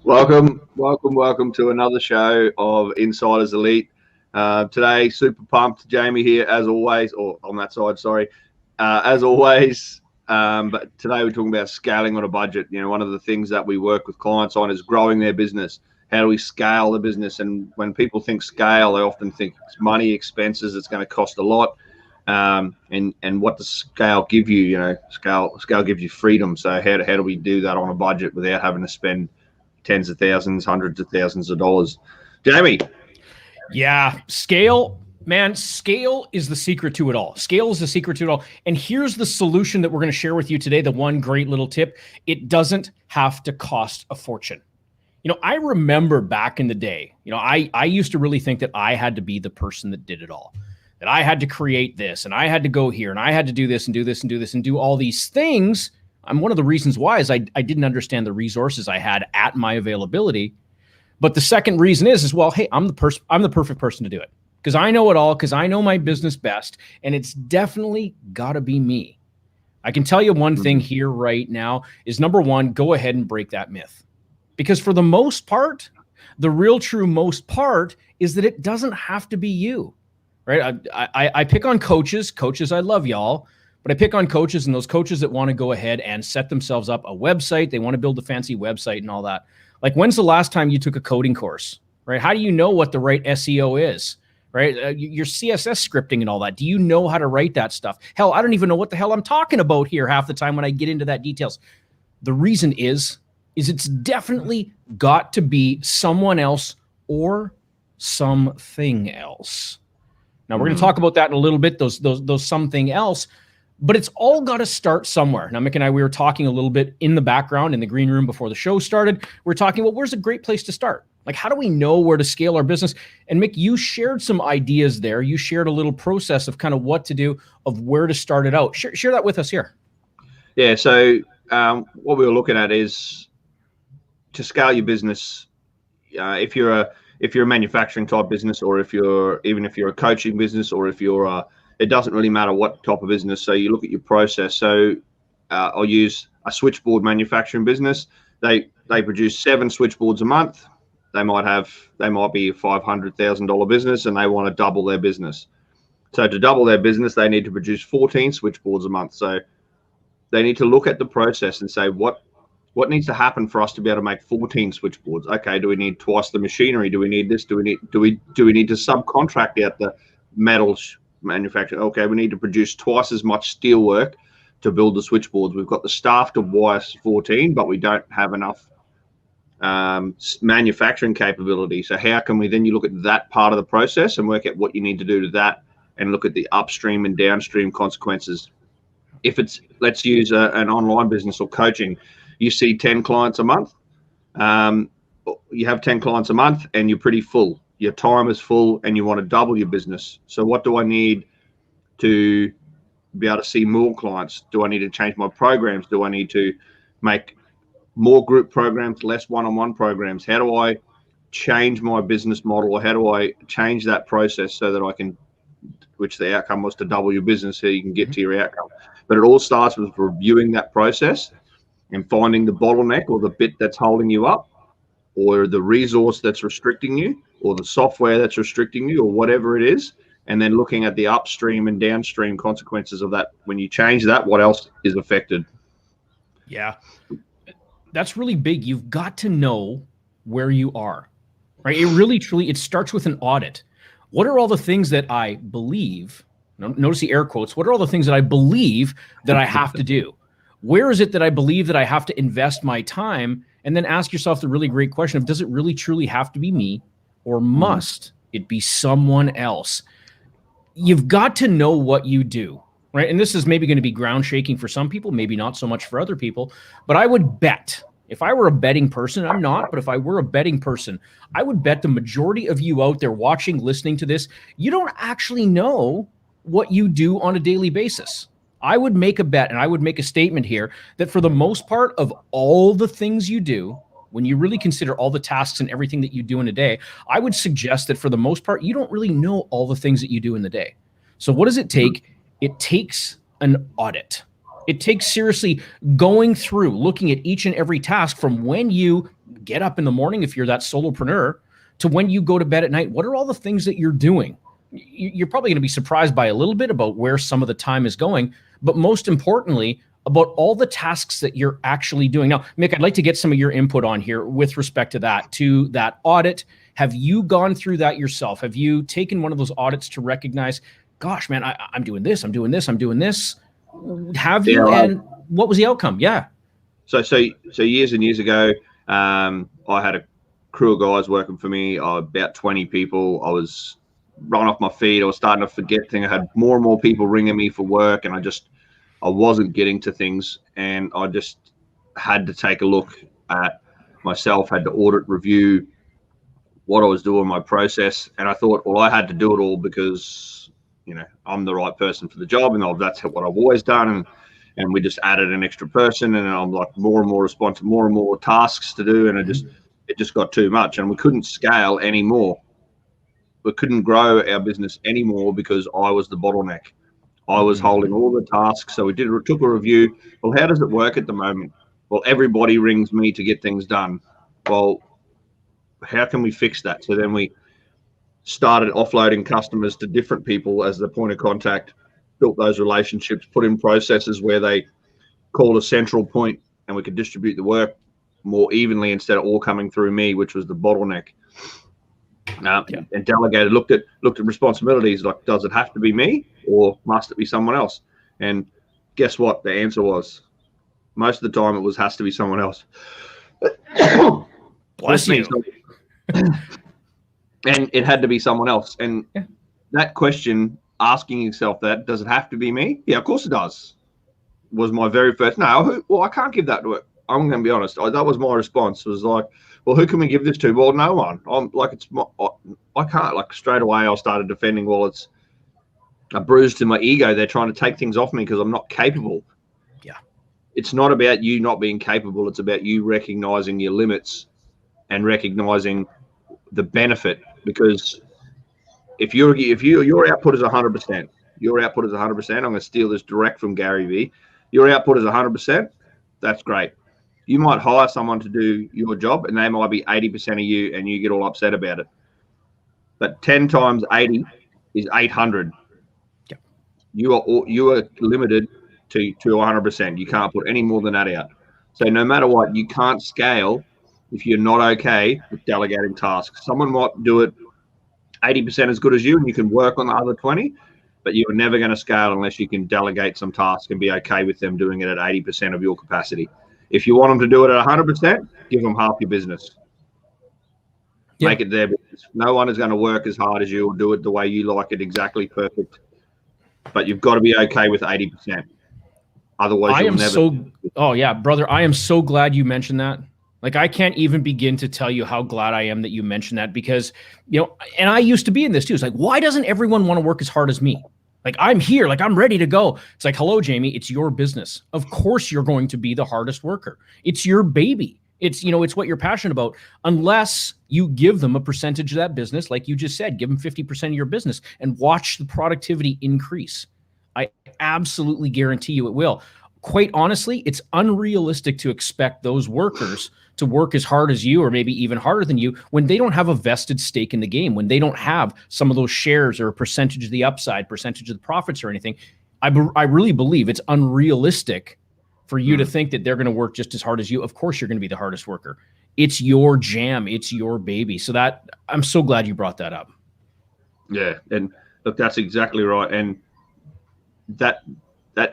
Welcome to another show of Insiders Elite. Today, super pumped. Jamie here, as always, or on that side, sorry, as always. But today we're talking about scaling on a budget. You know, one of the things that we work with clients on is growing their business. How do we scale the business? And when people think scale, they often think it's money, expenses. It's going to cost a lot. And what does scale give you? You know, scale gives you freedom. So how do we do that on a budget without having to spend tens of thousands, hundreds of thousands of dollars? Jamie. Yeah, scale, man, scale is the secret to it all. Scale is the secret to it all. And here's the solution that we're going to share with you today. The one great little tip: it doesn't have to cost a fortune. You know, I remember back in the day, I used to really think that I had to be the person that did it all, that I had to create this and I had to go here and I had to do this and do this and do this and do all these things. One of the reasons why is I didn't understand the resources I had at my availability. But the second reason is well, hey, I'm the perfect person to do it because I know it all, because I know my business best, and it's definitely got to be me. I can tell you one thing here right now is, number one, go ahead and break that myth, because for the most part, the real true most part is that it doesn't have to be you, right? I pick on coaches. I love y'all. But I pick on coaches, and those coaches that want to go ahead and set themselves up a website. They want to build a fancy website and all that. Like, when's the last time you took a coding course, right? How do you know what the right SEO is, right? Your CSS scripting and all that. Do you know how to write that stuff? Hell, I don't even know what the hell I'm talking about here half the time when I get into that details. The reason is it's definitely got to be someone else or something else. Now, we're going to talk about that in a little bit, those something else. But it's all got to start somewhere. Now, Mick and I, we were talking a little bit in the background in the green room before the show started. We're talking, well, where's a great place to start? Like, how do we know where to scale our business? And Mick, you shared some ideas there. You shared a little process of kind of what to do, of where to start it out. Share that with us here. Yeah. So what we were looking at is to scale your business. If you're a manufacturing type business, or if you're a coaching business, or if you're it doesn't really matter what type of business. So you look at your process. So I'll use a switchboard manufacturing business. They produce 7 switchboards a month. They might be a $500,000 business, and they want to double their business. So to double their business, they need to produce 14 switchboards a month. So they need to look at the process and say, what needs to happen for us to be able to make 14 switchboards? Okay, do we need twice the machinery? Do we need this? Do we need to subcontract out the metal manufacturing? Okay, we need to produce twice as much steel work to build the switchboards. We've got the staff to wire 14, but we don't have enough manufacturing capability. So how can we then, you look at that part of the process and work out what you need to do to that, and look at the upstream and downstream consequences. If it's, let's use an online business or coaching, you see 10 clients a month. You have 10 clients a month and you're pretty full. Your time is full and you want to double your business. So what do I need to be able to see more clients? Do I need to change my programs? Do I need to make more group programs, less one-on-one programs? How do I change my business model, or how do I change that process so that I can, which the outcome was to double your business so you can get to your outcome. But it all starts with reviewing that process and finding the bottleneck, or the bit that's holding you up, or the resource that's restricting you, or the software that's restricting you, or whatever it is, and then looking at the upstream and downstream consequences of that. When you change that, what else is affected? Yeah, that's really big. You've got to know where you are, right? It really, truly, it starts with an audit. What are all the things that I believe? Notice the air quotes. What are all the things that I believe that I have to do? Where is it that I believe that I have to invest my time? And then ask yourself the really great question of, does it really truly have to be me, or must it be someone else? You've got to know what you do, right? And this is maybe going to be ground shaking for some people, maybe not so much for other people, but I would bet, if I were a betting person, I'm not, but if I were a betting person, I would bet the majority of you out there watching, listening to this, you don't actually know what you do on a daily basis. I would make a bet, and I would make a statement here, that for the most part of all the things you do, when you really consider all the tasks and everything that you do in a day, I would suggest that for the most part, you don't really know all the things that you do in the day. So what does it take? It takes an audit. It takes seriously going through, looking at each and every task from when you get up in the morning, if you're that solopreneur, to when you go to bed at night. What are all the things that you're doing? You're probably going to be surprised by a little bit about where some of the time is going, but most importantly, about all the tasks that you're actually doing. Now, Mick, I'd like to get some of your input on here with respect to that audit. Have you gone through that yourself? Have you taken one of those audits to recognize, gosh, man, I'm doing this, I'm doing this, I'm doing this? Have you? Yeah, and what was the outcome? Yeah. So years and years ago, I had a crew of guys working for me, about 20 people. I was running off my feet. I was starting to forget things. I had more and more people ringing me for work, and I wasn't getting to things. And I just had to take a look at myself, had to audit, review what I was doing, my process. And I thought, well, I had to do it all because, I'm the right person for the job, and that's what I've always done. And we just added an extra person, and I'm like more and more responsible, more and more tasks to do, and it just got too much, and we couldn't scale anymore. We couldn't grow our business anymore because I was the bottleneck. I was holding all the tasks. So we took a review. Well, how does it work at the moment? Well, everybody rings me to get things done. Well, how can we fix that? So then we started offloading customers to different people as the point of contact, built those relationships, put in processes where they called a central point and we could distribute the work more evenly instead of all coming through me, which was the bottleneck. And delegated, looked at responsibilities, like, does it have to be me or must it be someone else? And guess what? The answer was, most of the time it has to be someone else. Bless you. And it had to be someone else. And that question, asking yourself that, does it have to be me? Yeah, of course it does. Was my very first. No, well, I can't give that to it. I'm going to be honest. That was my response. Was like, well, who can we give this to? Well, no one. I'm like, I can't. Like, straight away, I started defending. Well, it's a bruise to my ego. They're trying to take things off me because I'm not capable. Yeah. It's not about you not being capable. It's about you recognizing your limits and recognizing the benefit. Because if your output is 100%, your output is 100%. I'm going to steal this direct from Gary Vee. Your output is 100%. That's great. You might hire someone to do your job, and they might be 80% of you, and you get all upset about it. But 10 times 80 is 800. Yep. You are limited to 100%. You can't put any more than that out. So no matter what, you can't scale if you're not okay with delegating tasks. Someone might do it 80% as good as you, and you can work on the other 20, but you're never going to scale unless you can delegate some tasks and be okay with them doing it at 80% of your capacity. If you want them to do it at 100%, give them half your business. Yep. Make it their business. No one is going to work as hard as you or do it the way you like it, exactly perfect. But you've got to be okay with 80%. Otherwise, you'll never. Oh yeah, brother, I am so glad you mentioned that. Like, I can't even begin to tell you how glad I am that you mentioned that, because, and I used to be in this too. It's like, why doesn't everyone want to work as hard as me? Like, I'm here, like, I'm ready to go. It's like, hello, Jamie, it's your business. Of course you're going to be the hardest worker. It's your baby. It's, it's what you're passionate about, unless you give them a percentage of that business. Like you just said, give them 50% of your business and watch the productivity increase. I absolutely guarantee you it will. Quite honestly, it's unrealistic to expect those workers to work as hard as you, or maybe even harder than you, when they don't have a vested stake in the game, when they don't have some of those shares or a percentage of the upside, percentage of the profits or anything. I really believe it's unrealistic for you to think that they're going to work just as hard as you. Of course, you're going to be the hardest worker. It's your jam. It's your baby. So that, I'm so glad you brought that up. Yeah. And look, that's exactly right. And that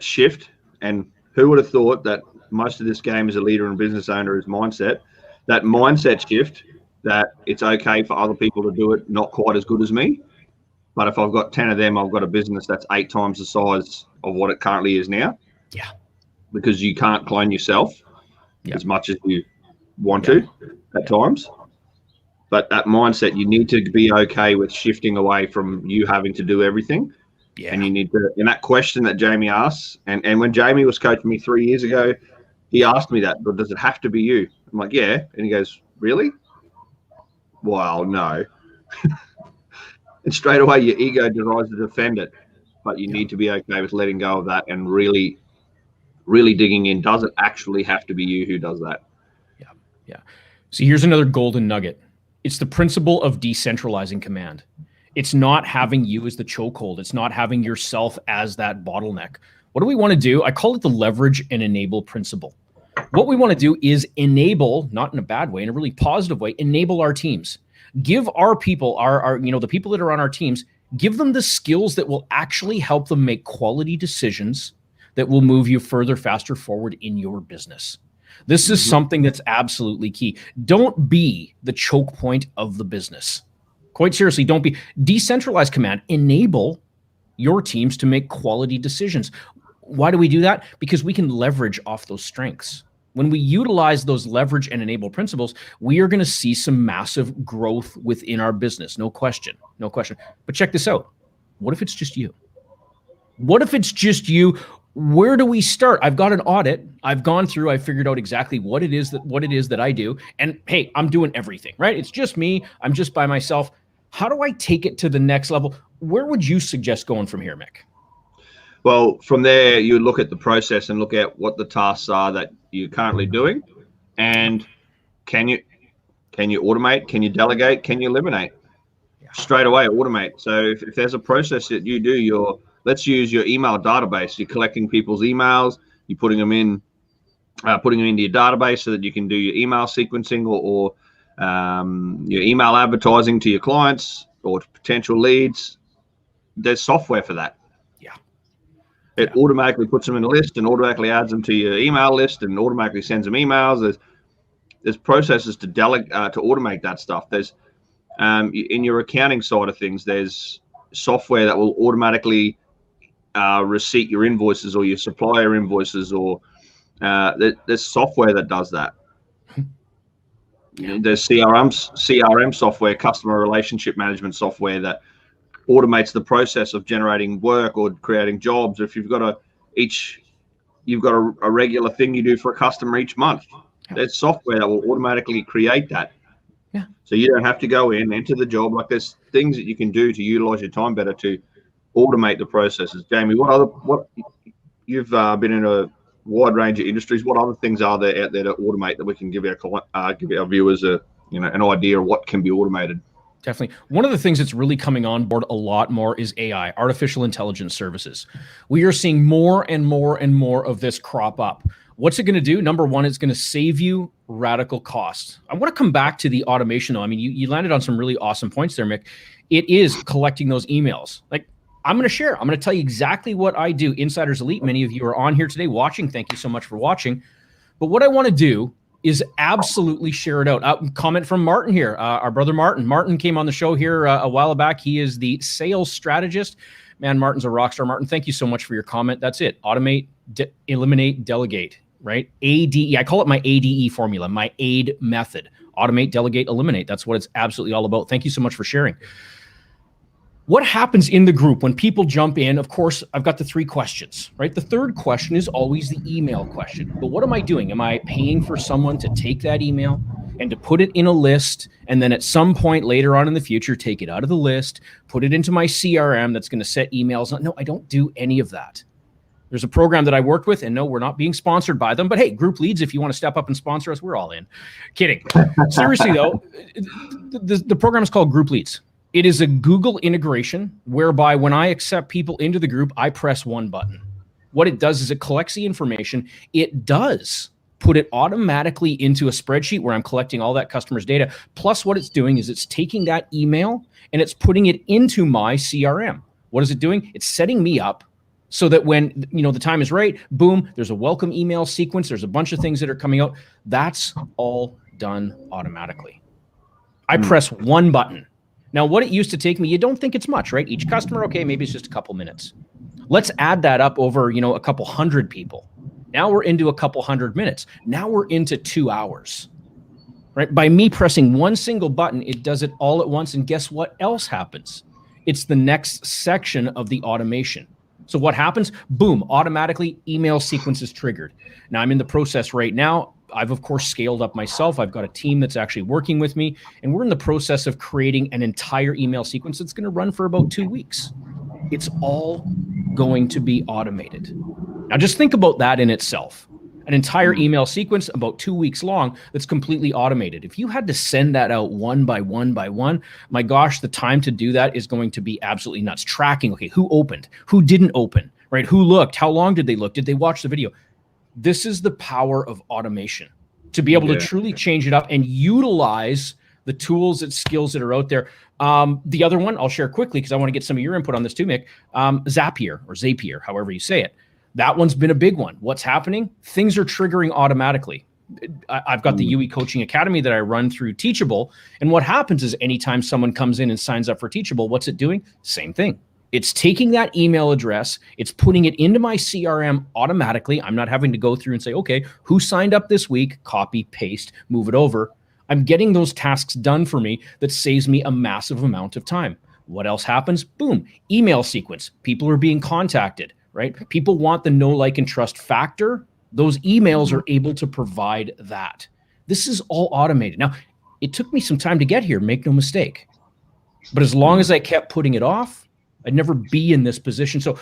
shift, and who would have thought that most of this game as a leader and business owner is mindset. That mindset shift, that it's okay for other people to do it not quite as good as me. But if I've got 10 of them, I've got a business that's 8 times the size of what it currently is now. Yeah. Because you can't clone yourself as much as you want to at times. But that mindset, you need to be okay with shifting away from you having to do everything. Yeah. And you need to, and that question that Jamie asks, and when Jamie was coaching me 3 years ago, he asked me that, but does it have to be you? I'm like, yeah. And he goes, really? Well, no. And straight away, your ego decides to defend it. But you need to be okay with letting go of that and really really digging in, does it actually have to be you who does that? Yeah. So here's another golden nugget. It's the principle of decentralizing command. It's not having you as the chokehold. It's not having yourself as that bottleneck. What do we want to do? I call it the leverage and enable principle. What we want to do is enable, not in a bad way, in a really positive way, enable our teams. Give our people, the people that are on our teams, give them the skills that will actually help them make quality decisions that will move you further, faster forward in your business. This is something that's absolutely key. Don't be the choke point of the business. Quite seriously, don't be. Decentralized command. Enable your teams to make quality decisions. Why do we do that? Because we can leverage off those strengths. When we utilize those leverage and enable principles, we are going to see some massive growth within our business. No question. No question. But check this out. What if it's just you? What if it's just you? Where do we start? I've got an audit. I've gone through. I figured out exactly what it is that I do. And hey, I'm doing everything, right? It's just me. I'm just by myself. How do I take it to the next level? Where would you suggest going from here, Mick? Well, from there, you look at the process and look at what the tasks are that you're currently doing, and can you automate? Can you delegate? Can you eliminate? Straight away, automate. So if there's a process that you do, let's use your email database. You're collecting people's emails, you're putting them into your database so that you can do your email sequencing or your email advertising to your clients or potential leads. There's software for that. It automatically puts them in a list and automatically adds them to your email list and automatically sends them emails. There's processes to automate that stuff. There's in your accounting side of things, there's software that will automatically receipt your invoices or your supplier invoices, or there's software that does that. There's CRM software, customer relationship management software, that automates the process of generating work or creating jobs. If you've got a regular thing you do for a customer each month, there's software that will automatically create that. Yeah. So you don't have to go in, enter the job. Like, there's things that you can do to utilize your time better to automate the processes. Jamie, what you've been in a wide range of industries. What other things are there out there to automate that we can give our viewers an idea of what can be automated? Definitely. One of the things that's really coming on board a lot more is AI, artificial intelligence services. We are seeing more and more and more of this crop up. What's it going to do? Number one, it's going to save you radical costs. I want to come back to the automation, though. I mean, you landed on some really awesome points there, Mick. It is collecting those emails. Like, I'm going to tell you exactly what I do. Insiders Elite, many of you are on here today watching. Thank you so much for watching. But what I want to do is absolutely share it out. Comment from Martin here, our brother Martin. Martin came on the show here a while back. He is the sales strategist. Man, Martin's a rock star. Martin, thank you so much for your comment. That's it. Automate, eliminate, delegate, right? ADE. I call it my ADE formula, my AID method. Automate, delegate, eliminate. That's what it's absolutely all about. Thank you so much for sharing. What happens in the group when people jump in? Of course, I've got the 3 questions, right? The third question is always the email question. But what am I doing? Am I paying for someone to take that email and to put it in a list, and then at some point later on in the future, take it out of the list, put it into my CRM that's going to set emails? No, I don't do any of that. There's a program that I worked with, and no, we're not being sponsored by them. But hey, Group Leads, if you want to step up and sponsor us, we're all in. Kidding. Seriously, though, the program is called Group Leads. It is a Google integration whereby when I accept people into the group, I press one button. What it does is it collects the information. It does put it automatically into a spreadsheet where I'm collecting all that customer's data. Plus, what it's doing is it's taking that email and it's putting it into my CRM. What is it doing? It's setting me up so that when the time is right, boom, there's a welcome email sequence. There's a bunch of things that are coming out. That's all done automatically. I press one button. Now, what it used to take me, you don't think it's much, right? Each customer, okay, maybe it's just a couple minutes. Let's add that up over, a couple hundred people. Now we're into a couple 100 minutes. Now we're into 2 hours, right? By me pressing one single button, it does it all at once. And guess what else happens? It's the next section of the automation. So what happens? Boom, automatically email sequence is triggered. Now I'm in the process right now. I've, of course, scaled up myself. I've got a team that's actually working with me, and we're in the process of creating an entire email sequence that's going to run for about 2 weeks. It's all going to be automated. Now just think about that in itself. An entire email sequence about 2 weeks long that's completely automated. If you had to send that out one by one by one, my gosh, the time to do that is going to be absolutely nuts. Tracking, okay, who opened, who didn't open, right? Who looked, how long did they look? Did they watch the video? This is the power of automation, to be able to truly change it up and utilize the tools and skills that are out there. The other one I'll share quickly because I want to get some of your input on this too, Mick. Zapier or Zapier, however you say it. That one's been a big one. What's happening? Things are triggering automatically. I've got the UE Coaching Academy that I run through Teachable. And what happens is anytime someone comes in and signs up for Teachable, what's it doing? Same thing. It's taking that email address, it's putting it into my CRM automatically. I'm not having to go through and say, okay, who signed up this week? Copy, paste, move it over. I'm getting those tasks done for me that saves me a massive amount of time. What else happens? Boom, email sequence. People are being contacted. Right? People want the know, like, and trust factor. Those emails are able to provide that. This is all automated. Now, it took me some time to get here, make no mistake. But as long as I kept putting it off, I'd never be in this position. So,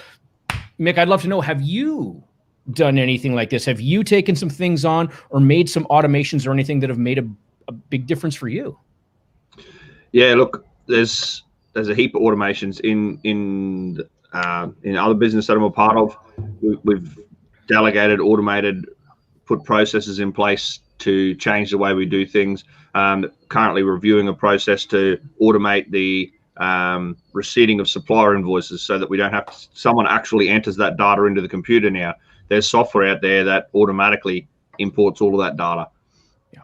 Mick, I'd love to know, have you done anything like this? Have you taken some things on or made some automations or anything that have made a big difference for you? Yeah, look, there's a heap of automations in other business that I'm a part of. We've delegated, automated, put processes in place to change the way we do things. Currently reviewing a process to automate the receipting of supplier invoices so that we don't have to, someone actually enters that data into the computer now. There's software out there that automatically imports all of that data. Yeah.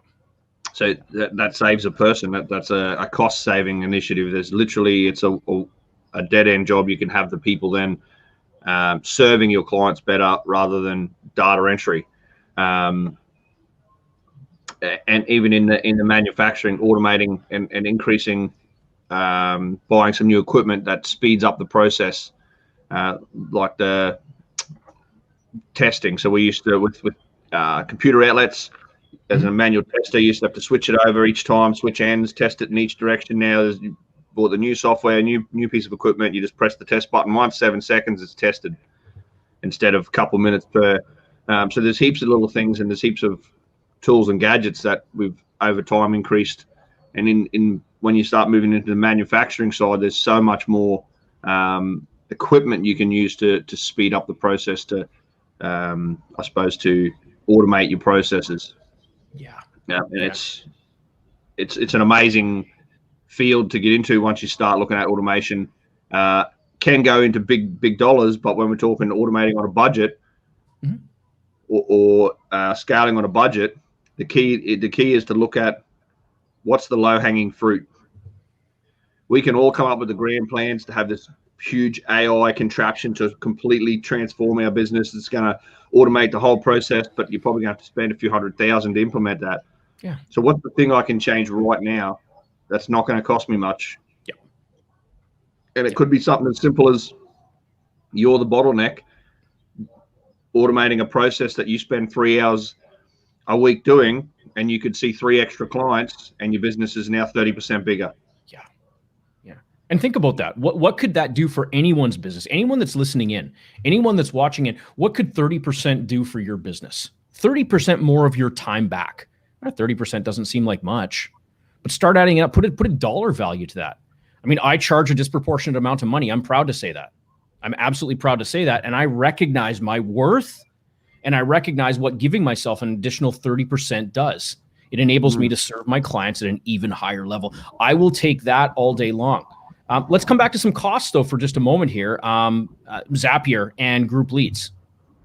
So that saves a person. That's a cost-saving initiative. There's literally, it's a dead-end job. You can have the people then serving your clients better rather than data entry. And even in the manufacturing, automating and increasing, buying some new equipment that speeds up the process, like the testing. So we used to, with computer outlets, as a manual tester, you used to have to switch it over each time, switch ends, test it in each direction. Now there's bought the new software, new piece of equipment, you just press the test button once, 7 seconds, it's tested instead of a couple of minutes per. So there's heaps of little things and there's heaps of tools and gadgets that we've over time increased. And in when you start moving into the manufacturing side, there's so much more equipment you can use to speed up the process, to I suppose to automate your processes. Yeah, and it's an amazing field to get into once you start looking at automation. Can go into big dollars, but when we're talking automating on a budget or scaling on a budget, the key is to look at what's the low-hanging fruit. We can all come up with the grand plans to have this huge AI contraption to completely transform our business. It's going to automate the whole process, but you're probably going to have to spend a few $100,000 to implement that. Yeah. So what's the thing I can change right now that's not going to cost me much? Yep. And it could be something as simple as you're the bottleneck, automating a process that you spend 3 hours a week doing, and you could see 3 extra clients, and your business is now 30% bigger. Yeah. Yeah. And think about that. What could that do for anyone's business? Anyone that's listening in, anyone that's watching it, what could 30% do for your business? 30% more of your time back. 30% doesn't seem like much, but start adding it up, put a dollar value to that. I mean, I charge a disproportionate amount of money. I'm proud to say that. I'm absolutely proud to say that. And I recognize my worth, and I recognize what giving myself an additional 30% does. It enables me to serve my clients at an even higher level. I will take that all day long. Let's come back to some costs though for just a moment here. Zapier and group leads.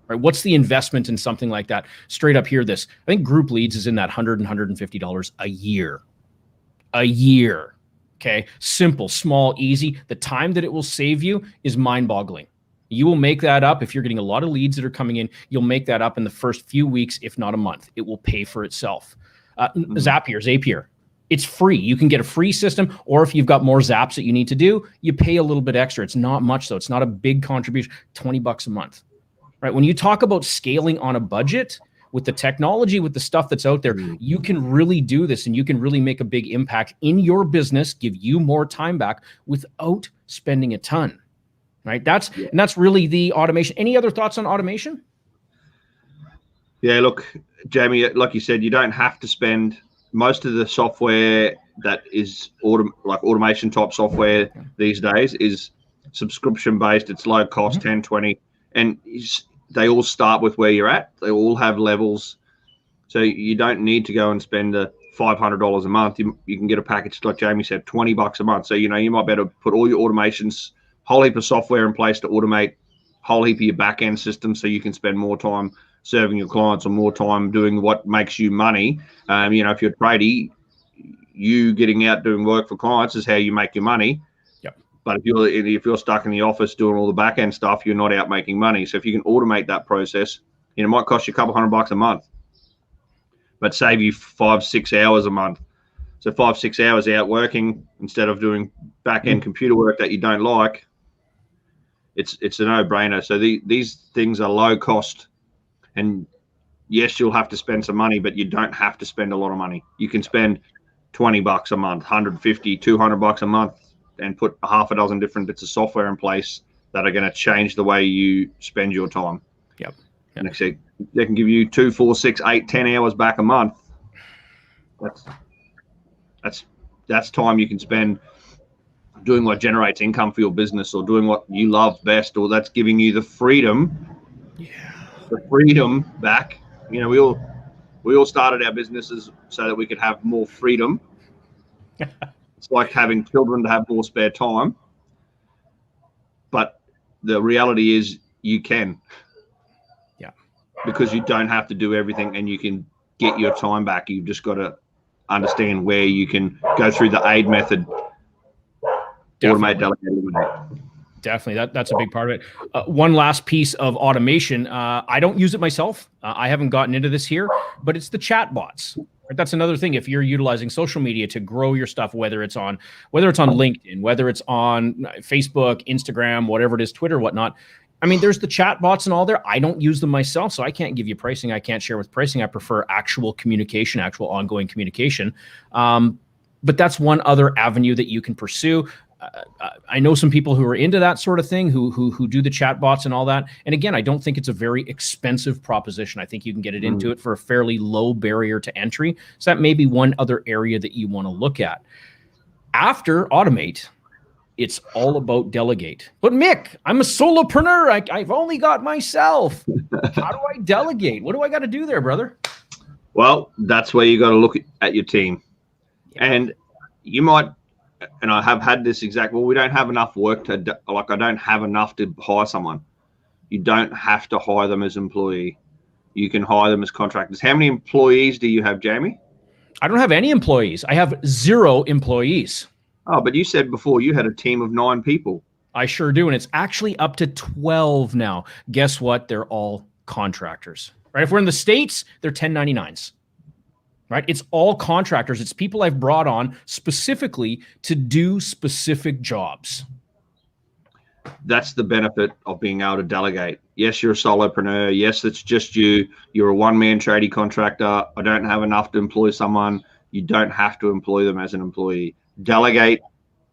Right? What's the investment in something like that? Straight up here, I think group leads is in that $100 and $150 a year. A year. Okay. Simple, small, easy. The time that it will save you is mind-boggling. You will make that up. If you're getting a lot of leads that are coming in, you'll make that up in the first few weeks, if not a month. It will pay for itself. Zapier. It's free. You can get a free system, or if you've got more zaps that you need to do, you pay a little bit extra. It's not much though. It's not a big contribution, $20 a month. Right? When you talk about scaling on a budget with the technology, with the stuff that's out there, you can really do this and you can really make a big impact in your business, give you more time back without spending a ton. Right? And that's really the automation. Any other thoughts on automation? Yeah, look, Jamie, like you said, you don't have to spend most of the software that is like automation type software these days is subscription based. It's low cost, 10, 20, and they all start with where you're at. They all have levels. So you don't need to go and spend the $500 a month. You can get a package, like Jamie said, $20 a month. So, you might be able to put all your automations, whole heap of software in place to automate whole heap of your back end system so you can spend more time serving your clients or more time doing what makes you money. If you're a tradie, you getting out doing work for clients is how you make your money. Yep. But if you're stuck in the office doing all the back end stuff, you're not out making money. So if you can automate that process, it might cost you a couple $100 a month, but save you 5-6 hours a month. So 5-6 hours out working instead of doing back end computer work that you don't like. It's a no-brainer. So these things are low cost, and yes, you'll have to spend some money, but you don't have to spend a lot of money. You can spend $20 a month, 150, $200 a month, and put half a dozen different bits of software in place that are going to change the way you spend your time. Yep. And they can give you 2, 4, 6, 8, 10 hours back a month. That's time you can spend doing what generates income for your business, or doing what you love best, or that's giving you the freedom back. We all started our businesses so that we could have more freedom. It's like having children to have more spare time, but the reality is you can, because you don't have to do everything, and you can get your time back. You've just got to understand where you can go through the AID method. Automate, delegate, eliminate. Definitely. That's a big part of it. One last piece of automation. I don't use it myself. I haven't gotten into this here, but it's the chat bots. Right? That's another thing. If you're utilizing social media to grow your stuff, whether it's on LinkedIn, whether it's on Facebook, Instagram, whatever it is, Twitter, whatnot. I mean, there's the chat bots and all there. I don't use them myself, so I can't give you pricing. I can't share with pricing. I prefer actual communication, actual ongoing communication. But that's one other avenue that you can pursue. I know some people who are into that sort of thing, who do the chat bots and all that. And again, I don't think it's a very expensive proposition. I think you can get it into it for a fairly low barrier to entry. So that may be one other area that you want to look at. After automate, it's all about delegate. But Mick, I'm a solopreneur. I've only got myself. How do I delegate? What do I got to do there, brother? Well, that's where you got to look at your team. And you might, and I have had this exact, we don't have enough work I don't have enough to hire someone. You don't have to hire them as employee. You can hire them as contractors. How many employees do you have, Jamie? I don't have any employees. I have 0 employees. Oh, but you said before you had a team of 9 people. I sure do. And it's actually up to 12 now. Guess what? They're all contractors, right? If we're in the States, they're 1099s. Right? It's all contractors. It's people I've brought on specifically to do specific jobs. That's the benefit of being able to delegate. Yes, you're a solopreneur. Yes, it's just you. You're a one-man tradie contractor. I don't have enough to employ someone. You don't have to employ them as an employee. Delegate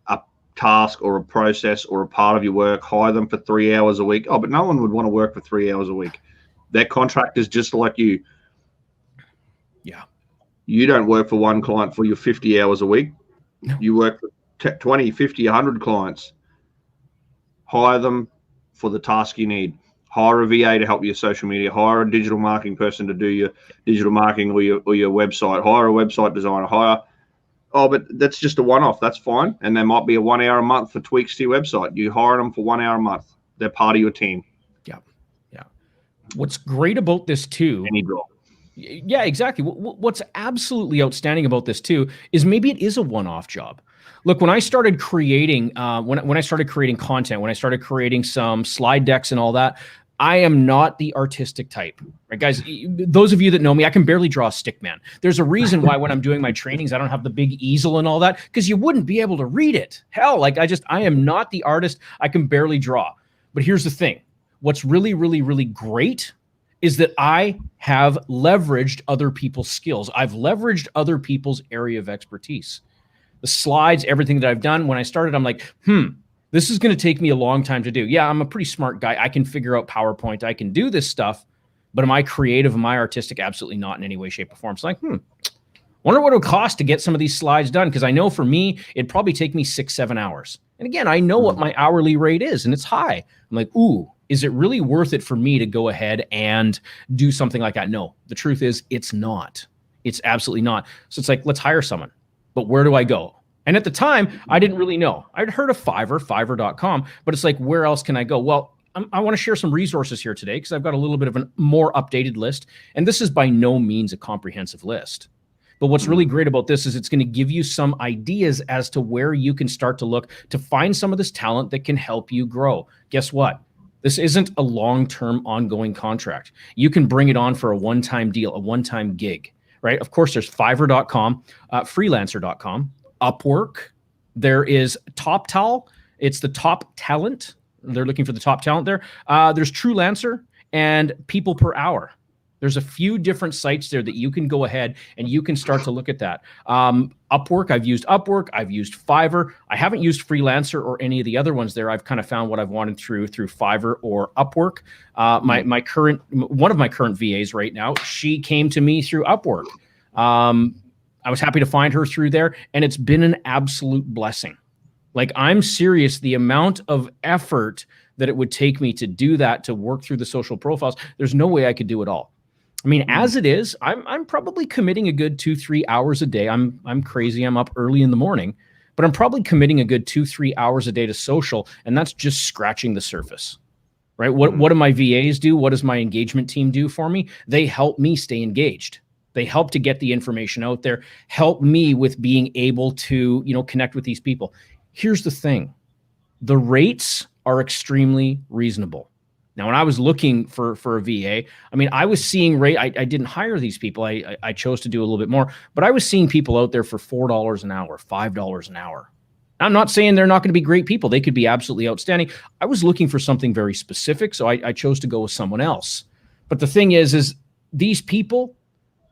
a task or a process or a part of your work. Hire them for 3 hours a week. Oh, but no one would want to work for 3 hours a week. They're contractors just like you. Yeah. You don't work for one client for your 50 hours a week. No. You work for 20, 50, 100 clients. Hire them for the task you need. Hire a VA to help your social media. Hire a digital marketing person to do your digital marketing or your website. Hire a website designer. But that's just a one-off. That's fine. And there might be a 1 hour a month for tweaks to your website. You hire them for 1 hour a month. They're part of your team. Yeah. Yeah. What's great about this too. Any drop. Yeah, exactly. What's absolutely outstanding about this too is maybe it is a one-off job. Look, when I started creating, when I started creating content, when I started creating some slide decks and all that, I am not the artistic type, right, guys? Those of you that know me, I can barely draw a stick man. There's a reason why when I'm doing my trainings, I don't have the big easel and all that, because you wouldn't be able to read it. Hell, I am not the artist. I can barely draw. But here's the thing. What's really, really, really great is that I have leveraged other people's skills. I've leveraged other people's area of expertise. The slides, everything that I've done, when I started, I'm like, this is going to take me a long time to do. Yeah, I'm a pretty smart guy. I can figure out PowerPoint. I can do this stuff. But am I creative? Am I artistic? Absolutely not in any way, shape, or form. It's like, wonder what it would cost to get some of these slides done. Because I know for me, it'd probably take me 6-7 hours. And again, I know what my hourly rate is, and it's high. I'm like, ooh, is it really worth it for me to go ahead and do something like that? No, the truth is it's not. It's absolutely not. So it's like, let's hire someone. But where do I go? And at the time, I didn't really know. I'd heard of Fiverr, fiverr.com, but it's like, where else can I go? Well, I want to share some resources here today because I've got a little bit of a more updated list. And this is by no means a comprehensive list. But what's really great about this is it's going to give you some ideas as to where you can start to look to find some of this talent that can help you grow. Guess what? This isn't a long-term ongoing contract. You can bring it on for a one-time deal, a one-time gig, right? Of course, there's fiverr.com, freelancer.com, Upwork. There is TopTal. It's the top talent. They're looking for the top talent there. There's TrueLancer and People Per Hour. There's a few different sites there that you can go ahead and you can start to look at that. Upwork, I've used Upwork. I've used Fiverr. I haven't used Freelancer or any of the other ones there. I've kind of found what I've wanted through Fiverr or Upwork. One of my current VAs right now, she came to me through Upwork. I was happy to find her through there, and it's been an absolute blessing. Like, I'm serious, the amount of effort that it would take me to do that, to work through the social profiles, there's no way I could do it all. I mean, as it is, I'm probably committing a good 2-3 hours a day. I'm crazy. I'm up early in the morning, but I'm probably committing a good 2-3 hours a day to social, and that's just scratching the surface, right? What do my VAs do? What does my engagement team do for me? They help me stay engaged. They help to get the information out there, help me with being able to, connect with these people. Here's the thing. The rates are extremely reasonable. Now, when I was looking for a VA, I mean, I was seeing I didn't hire these people. I chose to do a little bit more, but I was seeing people out there for $4 an hour, $5 an hour. I'm not saying they're not going to be great people. They could be absolutely outstanding. I was looking for something very specific, so I chose to go with someone else. But the thing is these people,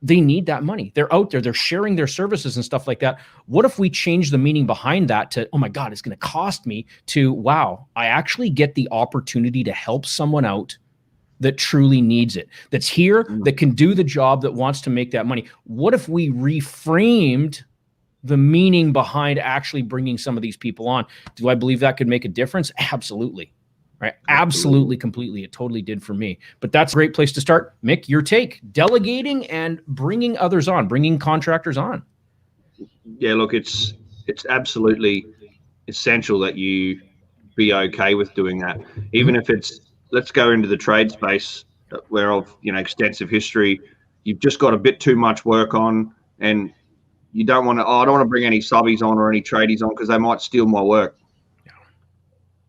they need that money. They're out there. They're sharing their services and stuff like that. What if we change the meaning behind that to, oh my God, it's going to cost me, to, wow, I actually get the opportunity to help someone out that truly needs it, that's here, that can do the job, that wants to make that money. What if we reframed the meaning behind actually bringing some of these people on? Do I believe that could make a difference? Absolutely. Right. Absolutely, completely. It totally did for me. But that's a great place to start. Mick, your take: delegating and bringing others on, bringing contractors on. Yeah, look, it's absolutely essential that you be okay with doing that, even if it's, let's go into the trade space where I've extensive history. You've just got a bit too much work on, and you don't want to. I don't want to bring any subbies on or any tradies on because they might steal my work.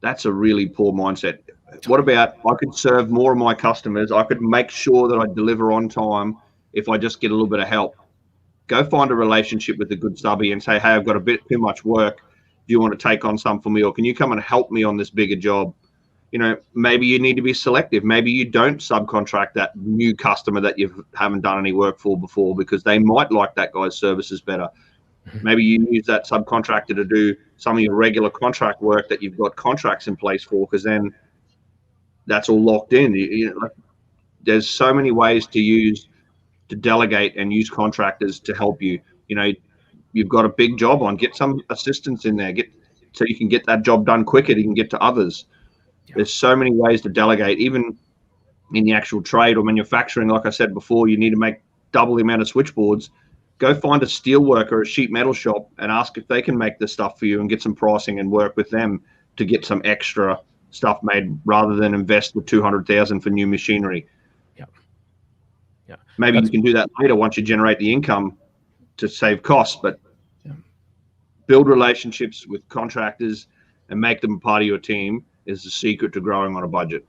That's a really poor mindset. What about, I could serve more of my customers. I could make sure that I deliver on time if I just get a little bit of help. Go find a relationship with a good subby and say, hey, I've got a bit too much work. Do you want to take on some for me? Or can you come and help me on this bigger job? Maybe you need to be selective. Maybe you don't subcontract that new customer that you haven't done any work for before because they might like that guy's services better. Maybe you use that subcontractor to do some of your regular contract work that you've got contracts in place for, because then that's all locked in. There's so many ways to delegate and use contractors to help you. You've got a big job on, get some assistance in there, so you can get that job done quicker. You can get to others. Yeah. There's so many ways to delegate, even in the actual trade or manufacturing. Like I said before, you need to make double the amount of switchboards. Go find a steel worker, a sheet metal shop, and ask if they can make this stuff for you and get some pricing and work with them to get some extra stuff made rather than invest the $200,000 for new machinery. Yeah. Maybe you can do that later once you generate the income to save costs, but build relationships with contractors and make them part of your team is the secret to growing on a budget.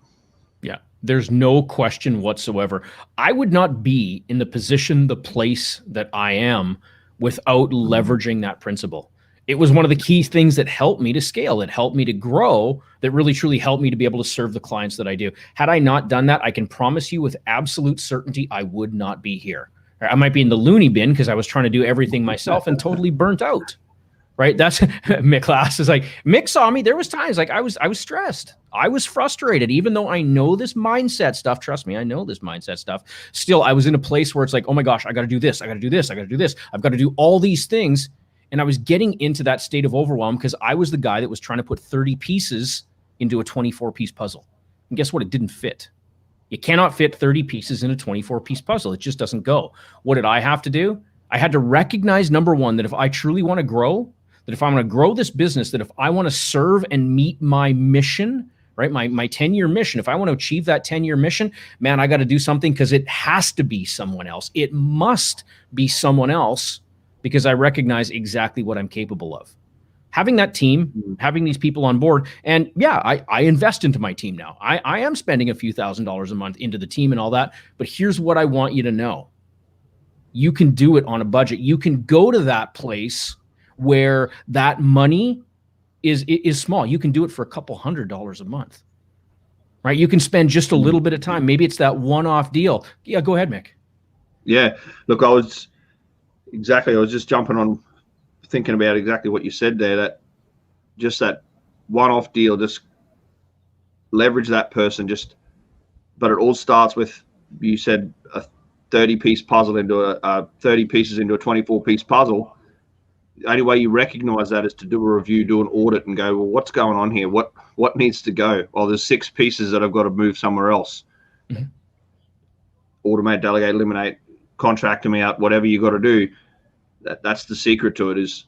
Yeah. There's no question whatsoever. I would not be in the position, the place that I am without leveraging that principle. It was one of the key things that helped me to scale. It helped me to grow, that really, truly helped me to be able to serve the clients that I do. Had I not done that, I can promise you with absolute certainty, I would not be here. I might be in the loony bin because I was trying to do everything myself and totally burnt out. right? That's Mick Lass is like, Mick saw me. There was times like I was stressed. I was frustrated, even though I know this mindset stuff. Trust me, I know this mindset stuff. Still, I was in a place where it's like, oh my gosh, I got to do this. I got to do this. I got to do this. I've got to do all these things. And I was getting into that state of overwhelm because I was the guy that was trying to put 30 pieces into a 24-piece puzzle. And guess what? It didn't fit. You cannot fit 30 pieces in a 24-piece puzzle. It just doesn't go. What did I have to do? I had to recognize, number one, that if I truly want to grow, that if I'm going to grow this business, that if I want to serve and meet my mission, right, my 10-year mission, if I want to achieve that 10-year mission, man, I got to do something because it has to be someone else. It must be someone else because I recognize exactly what I'm capable of. Having that team, having these people on board, and yeah, I invest into my team now. I am spending a few $1,000s a month into the team and all that, but here's what I want you to know. You can do it on a budget. You can go to that place where that money is small. You can do it for a couple $100s a month, right? You can spend just a little bit of time. Maybe it's that one-off deal. Yeah, go ahead, Mick. Yeah, look, I was just jumping on, thinking about exactly what you said there, that just that one-off deal, just leverage that person, but it all starts with, you said, a 30-piece puzzle into a 30 pieces into a 24-piece puzzle. The only way you recognize that is to do a review, do an audit, and go, well, what's going on here? What needs to go? Well, there's 6 pieces that I've got to move somewhere else. Mm-hmm. Automate, delegate, eliminate, contract them out, whatever you got to do. That's the secret to it. Is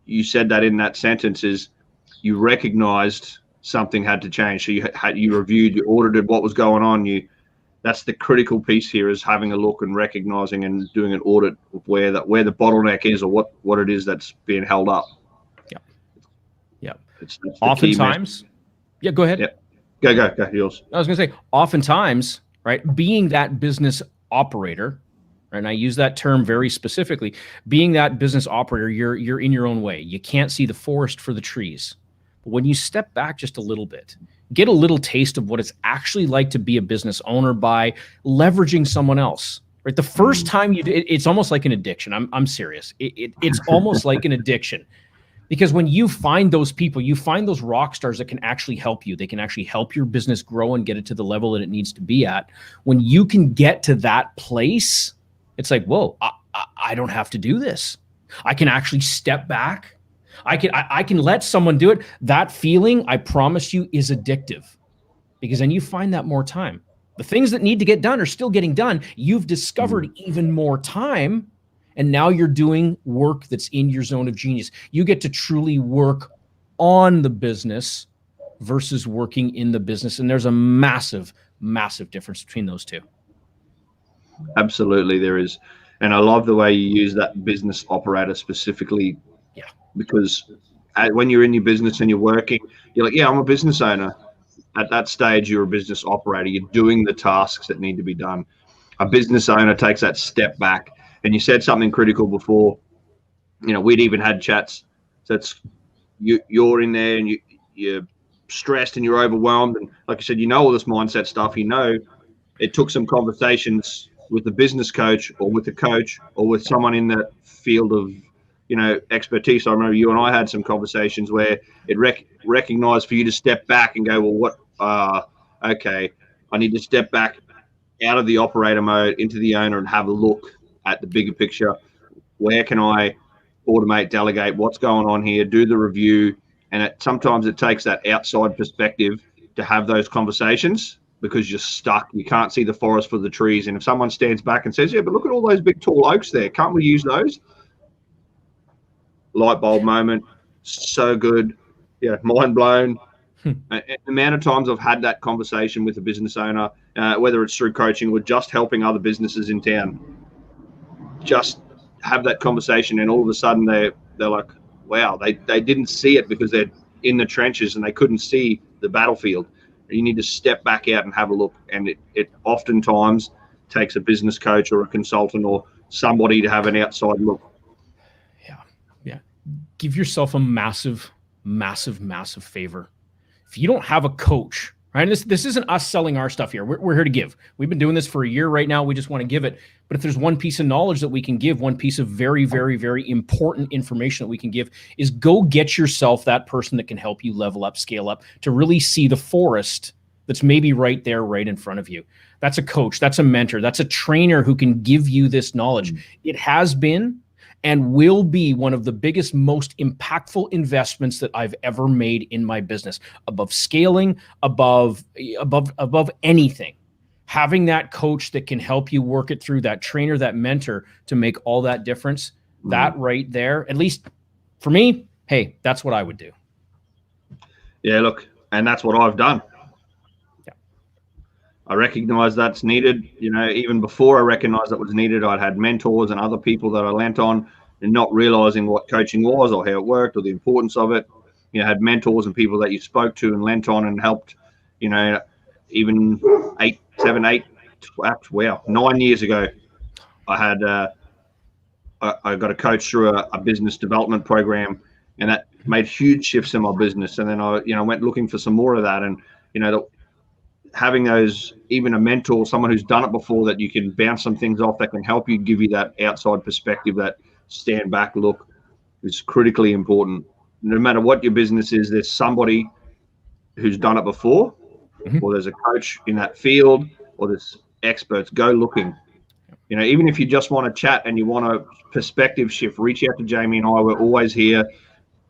you said that in that sentence, is you recognized something had to change. So you reviewed, you audited what was going on. That's the critical piece here, is having a look and recognizing and doing an audit of where the bottleneck is, or what it is that's being held up. Yeah. That's oftentimes. Yeah, go ahead. Yeah. Go yours. I was going to say, oftentimes, right, being that business operator, and I use that term very specifically, being that business operator, you're in your own way. You can't see the forest for the trees. But when you step back just a little bit, get a little taste of what it's actually like to be a business owner by leveraging someone else, right? The first time you do it, it's almost like an addiction. I'm serious. It's almost like an addiction, because when you find those people, you find those rock stars that can actually help you. They can actually help your business grow and get it to the level that it needs to be at. When you can get to that place, it's like, whoa, I don't have to do this. I can actually step back. I can let someone do it. That feeling, I promise you, is addictive, because then you find that more time. The things that need to get done are still getting done. You've discovered even more time, and now you're doing work that's in your zone of genius. You get to truly work on the business versus working in the business, and there's a massive, massive difference between those two. Absolutely, there is. And I love the way you use that business operator specifically. Yeah. Because when you're in your business and you're working, you're like, yeah, I'm a business owner. At that stage, you're a business operator. You're doing the tasks that need to be done. A business owner takes that step back. And you said something critical before. We'd even had chats. So it's you're in there and you're stressed and you're overwhelmed. And like I said, all this mindset stuff. It took some conversations with the business coach or with the coach or with someone in that field of expertise. I remember you and I had some conversations where it recognized for you to step back and go, well, okay, I need to step back out of the operator mode into the owner and have a look at the bigger picture. Where can I automate, delegate, what's going on here, do the review. And sometimes it takes that outside perspective to have those conversations, because you're stuck. You can't see the forest for the trees. And if someone stands back and says, yeah, but look at all those big tall oaks there, can't we use those? Light bulb moment. So good. Yeah, mind blown. The amount of times I've had that conversation with a business owner, whether it's through coaching or just helping other businesses in town, just have that conversation, and all of a sudden they're like, wow, they didn't see it because they're in the trenches and they couldn't see the battlefield. You need to step back out and have a look. And it oftentimes takes a business coach or a consultant or somebody to have an outside look. Yeah. Give yourself a massive, massive, massive favor. If you don't have a coach, right? This isn't us selling our stuff here. We're here to give. We've been doing this for a year right now. We just want to give it. But if there's one piece of knowledge that we can give, one piece of very, very, very important information that we can give, is go get yourself that person that can help you level up, scale up, to really see the forest that's maybe right there, right in front of you. That's a coach. That's a mentor. That's a trainer who can give you this knowledge. It has been and will be one of the biggest, most impactful investments that I've ever made in my business. Above scaling, above anything. Having that coach that can help you work it through, that trainer, that mentor, to make all that difference, that right there, at least for me, hey, that's what I would do. Yeah, look, and that's what I've done. I recognize that's needed. You know, even before I recognized that was needed, I'd had mentors and other people that I lent on, and not realizing what coaching was or how it worked or the importance of it. You know, had mentors and people that you spoke to and lent on and helped, you know, even 9 years ago, I had, I got a coach through a business development program, and that made huge shifts in my business. And then I, you know, went looking for some more of that. And, you know, having those, even a mentor, someone who's done it before, that you can bounce some things off, that can help you, give you that outside perspective, that stand back look, is critically important. No matter what your business is, there's somebody who's done it before, or there's a coach in that field, or there's experts. Go looking. You know, even if you just want to chat and you want a perspective shift, reach out to Jamie and I. We're always here.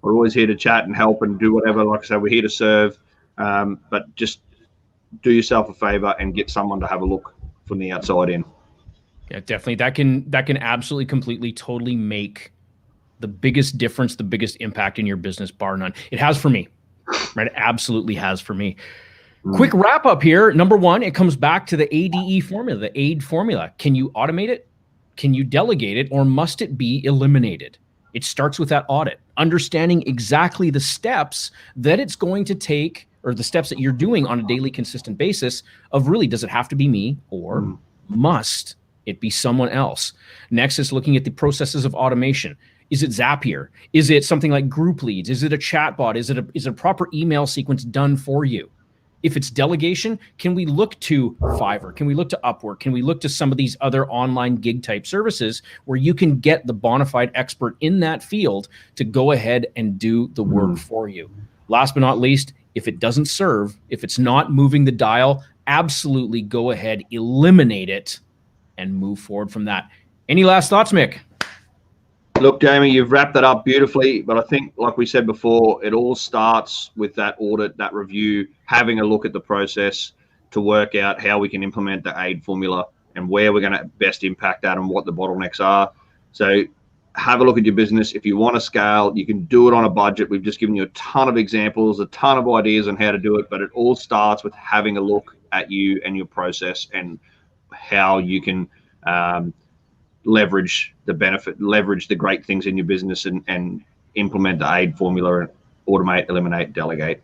We're always here to chat and help and do whatever. Like I said, we're here to serve. But just do yourself a favor and get someone to have a look from the outside in. Yeah, definitely. That can absolutely, completely, totally make the biggest difference, the biggest impact in your business, bar none. It has for me, right? It absolutely has for me. Quick wrap up here. Number one, it comes back to the ADE formula, the AID formula. Can you automate it? Can you delegate it? Or must it be eliminated? It starts with that audit, understanding exactly the steps that it's going to take, or the steps that you're doing on a daily, consistent basis, of really, does it have to be me, or must it be someone else? Next is looking at the processes of automation. Is it Zapier? Is it something like group leads? Is it a chat bot? Is it a proper email sequence done for you? If it's delegation, can we look to Fiverr? Can we look to Upwork? Can we look to some of these other online gig type services where you can get the bona fide expert in that field to go ahead and do the work for you? Last but not least, if it doesn't serve, if it's not moving the dial, absolutely go ahead, eliminate it, and move forward from that. Any last thoughts, Mick? Look, Jamie, you've wrapped that up beautifully, but I think, like we said before, it all starts with that audit, that review, having a look at the process to work out how we can implement the AID formula and where we're going to best impact that and what the bottlenecks are. So have a look at your business. If you want to scale, you can do it on a budget. We've just given you a ton of examples, a ton of ideas on how to do it, but it all starts with having a look at you and your process and how you can leverage the benefit, leverage the great things in your business, and implement the AID formula and automate, eliminate, delegate.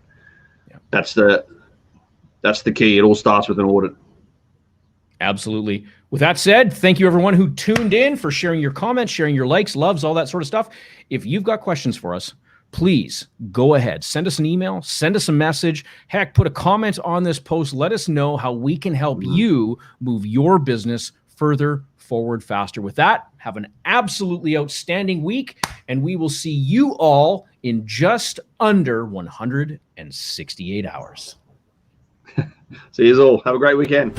Yeah. That's the key. It all starts with an audit. Absolutely. With that said, thank you everyone who tuned in, for sharing your comments, sharing your likes, loves, all that sort of stuff. If you've got questions for us, please go ahead, send us an email, send us a message, heck, put a comment on this post. Let us know how we can help you move your business further forward, faster. With that, have an absolutely outstanding week, and we will see you all in just under 168 hours. See you all. Have a great weekend.